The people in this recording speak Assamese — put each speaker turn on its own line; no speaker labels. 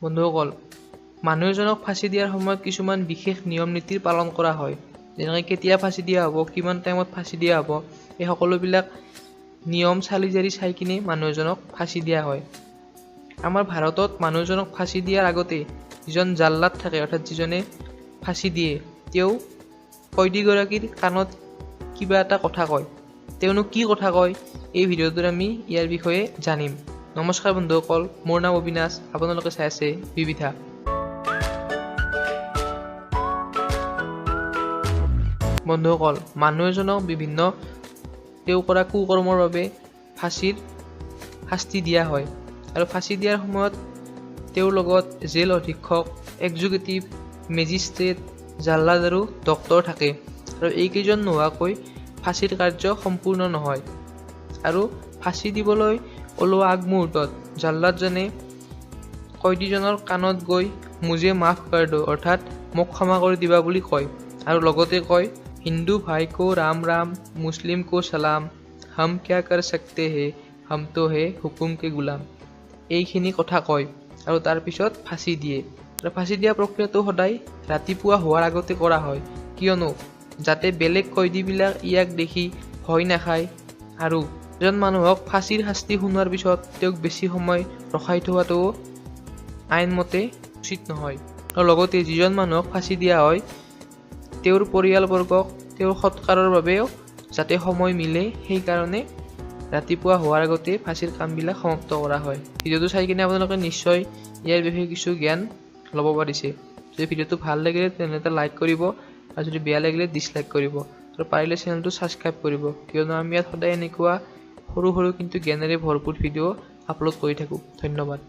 বন্ধুসকল, মানুহ এজনক ফাঁচি দিয়াৰ সময়ত কিছুমান বিশেষ নিয়ম নীতিৰ পালন কৰা হয়। যেনেকৈ কেতিয়া ফাঁচি দিয়া হ'ব, কিমান টাইমত ফাঁচি দিয়া হ'ব, এই সকলোবিলাক নিয়ম চালি জাৰি চাই কিনে মানুহ এজনক ফাঁচি দিয়া হয়। আমাৰ ভাৰতত মানুহ এজনক ফাঁচি দিয়াৰ আগতে যিজন জাল্লাদ থাকে, অৰ্থাৎ যিজনে ফাঁচি দিয়ে, তেওঁ কয়দীগৰাকীৰ কাণত কিবা এটা কথা কয়। তেওঁনো কি কথা কয়, এই ভিডিঅ'টোত আমি ইয়াৰ বিষয়ে জানিম। নমস্কাৰ বন্ধুসকল, মোৰ নাম অবিনাশ, আপোনালোকে চাই আছে বিবিধা। বন্ধুসকল, মানুহ এজনক বিভিন্ন তেওঁ কৰা কুকৰ্মৰ বাবে ফাঁচীৰ শাস্তি দিয়া হয়। আৰু ফাঁচি দিয়াৰ সময়ত তেওঁৰ লগত জেল অধীক্ষক, এক্সিকিউটিভ মেজিষ্ট্ৰেট, জাল্লাদ আৰু ডক্তৰ থাকে। আৰু এইকেইজন নোহোৱাকৈ ফাঁচীৰ কাৰ্য সম্পূৰ্ণ নহয়। আৰু ফাঁচি দিবলৈ ওলোৱা আগমুহূৰ্তত জাল্লাদজনে কয়দীজনৰ কাণত গৈ মুজে মাফ কৰ দো, অৰ্থাৎ মোক ক্ষমা কৰি দিবা বুলি কয়। আৰু লগতে কয়, হিন্দু ভাই কো ৰাম ৰাম, মুছলিম কো সালাম, হম ক্যা কৰ সকতে হে, হম তো হে হুকুম কে গোলাম। এইখিনি কথা কয় আৰু তাৰপিছত ফাঁচি দিয়ে। আৰু ফাঁচি দিয়া প্ৰক্ৰিয়াটো সদায় ৰাতিপুৱা হোৱাৰ আগতে কৰা হয়, কিয়নো যাতে বেলেগ কয়দীবিলাক ইয়াক দেখি ভয় নাখায় আৰু এজন মানুহক ফাঁচীৰ শাস্তি শুনোৱাৰ পিছত তেওঁক বেছি সময় ৰখাই থোৱাটো আইনমতে উচিত নহয়। আৰু লগতে যিজন মানুহক ফাঁচি দিয়া হয়, তেওঁৰ পৰিয়ালবৰ্গক তেওঁৰ সৎকাৰৰ বাবেও যাতে সময় মিলে, সেইকাৰণে ৰাতিপুৱা হোৱাৰ আগতে ফাঁচীৰ কামবিলাক সমাপ্ত কৰা হয়। ভিডিঅ'টো চাই কিনে আপোনালোকে নিশ্চয় ইয়াৰ বিষয়ে কিছু জ্ঞান ল'ব পাৰিছে। যদি ভিডিঅ'টো ভাল লাগিলে তেনেহ'লে এটা লাইক কৰিব, আৰু যদি বেয়া লাগিলে ডিছলাইক কৰিব। আৰু পাৰিলে চেনেলটো ছাবস্ক্ৰাইব কৰিব, কিয়নো আমি ইয়াত সদায় এনেকুৱা সৰু সৰু কিন্তু জ্ঞানেৰে ভৰপূৰ ভিডিঅ' আপলোড কৰি থাকোঁ। ধন্যবাদ।